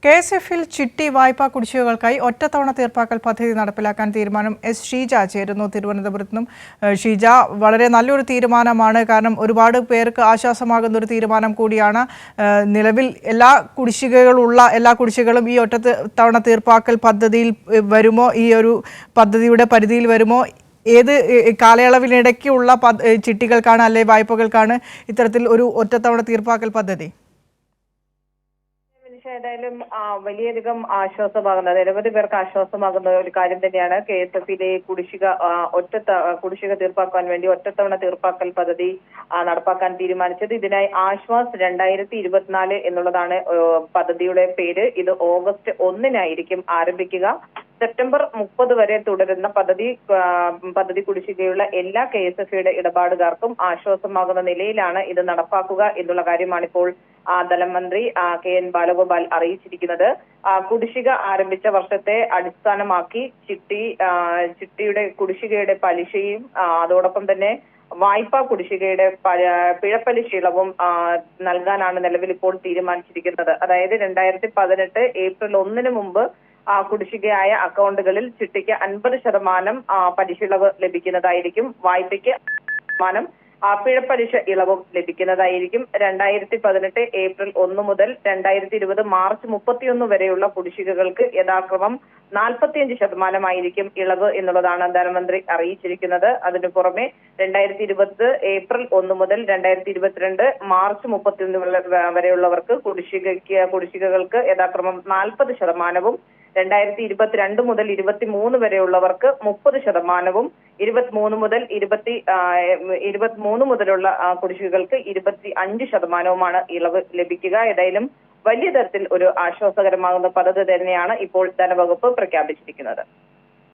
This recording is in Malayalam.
KSFൽ ചിട്ടി വായ്പാ കുടിശ്ശികകൾക്കായി ഒറ്റത്തവണ തീർപ്പാക്കൽ പദ്ധതി നടപ്പിലാക്കാൻ തീരുമാനം എസ് ഷീജ ചേരുന്നു തിരുവനന്തപുരത്ത് നിന്നും. ഷീജ, വളരെ നല്ലൊരു തീരുമാനമാണ്. കാരണം ഒരുപാട് പേർക്ക് ആശ്വാസമാകുന്ന ഒരു തീരുമാനം കൂടിയാണ്. നിലവിൽ എല്ലാ കുടിശ്ശികകളും ഈ ഒറ്റത്തവണ തീർപ്പാക്കൽ പദ്ധതിയിൽ വരുമോ? ഈ ഒരു പദ്ധതിയുടെ പരിധിയിൽ വരുമോ? ഏത് കാലയളവിനിടയ്ക്കുള്ള ചിട്ടികൾക്കാണ് അല്ലെ വായ്പകൾക്കാണ് ഇത്തരത്തിൽ ഒരു ഒറ്റത്തവണ തീർപ്പാക്കൽ പദ്ധതി? ഏതായാലും വലിയധികം ആശ്വാസമാകുന്ന നിരവധി പേർക്ക് ആശ്വാസമാകുന്ന ഒരു കാര്യം തന്നെയാണ് KSFലെ കുടിശ്ശിക തീർപ്പാക്കാൻ വേണ്ടി ഒറ്റത്തവണ തീർപ്പാക്കൽ പദ്ധതി നടപ്പാക്കാൻ തീരുമാനിച്ചത്. ഇതിനായി ആശ്വാസ് 2024 എന്നുള്ളതാണ് പദ്ധതിയുടെ പേര്. ഇത് ഓഗസ്റ്റ് 1-നായിരിക്കും ആരംഭിക്കുക. സെപ്റ്റംബർ 30 വരെ തുടരുന്ന പദ്ധതി കുടിശ്ശികയുള്ള എല്ലാ KSFയുടെ ഇടപാടുകാർക്കും ആശ്വാസമാകുന്ന നിലയിലാണ് ഇത് നടപ്പാക്കുക എന്നുള്ള കാര്യമാണ് ഇപ്പോൾ ധനമന്ത്രി KN ബാലഗോപാൽ അറിയിച്ചിരിക്കുന്നത്. കുടിശ്ശിക ആരംഭിച്ച വർഷത്തെ അടിസ്ഥാനമാക്കി ചിട്ടിയുടെ കുടിശ്ശികയുടെ പലിശയും അതോടൊപ്പം തന്നെ വായ്പാ കുടിശ്ശികയുടെ പിഴപ്പലിശ ഇളവും നൽകാനാണ് നിലവിൽ ഇപ്പോൾ തീരുമാനിച്ചിരിക്കുന്നത്. അതായത് 2018 ഏപ്രിൽ 1-ന് മുമ്പ് കുടിശ്ശികയായ അക്കൗണ്ടുകളിൽ ചിട്ടിക്ക് 50% പലിശ ഇളവ് ലഭിക്കുന്നതായിരിക്കും. വായ്പയ്ക്ക് പിഴപ്പലിശ ഇളവും ലഭിക്കുന്നതായിരിക്കും. 2018 ഏപ്രിൽ 1 മുതൽ 2020 മാർച്ച് 31 വരെയുള്ള കുടിശ്ശികകൾക്ക് യഥാക്രമം 45% ഇളവ് എന്നുള്ളതാണ് ധനമന്ത്രി അറിയിച്ചിരിക്കുന്നത്. അതിനു പുറമെ 2020 ഏപ്രിൽ 1 മുതൽ 2022 മാർച്ച് 31 വരെയുള്ളവർക്ക് കുടിശ്ശികകൾക്ക് യഥാക്രമം 40%, 2022 മുതൽ 23 വരെയുള്ളവർക്ക് 30%, 23 മുതലുള്ള കുടിശ്ശികകൾക്ക് 25%മാണ് ഇളവ് ലഭിക്കുക. ഏതായാലും വലിയ തരത്തിൽ ഒരു ആശ്വാസകരമാകുന്ന പദ്ധതി തന്നെയാണ് ഇപ്പോൾ ധനവകുപ്പ് പ്രഖ്യാപിച്ചിരിക്കുന്നത്.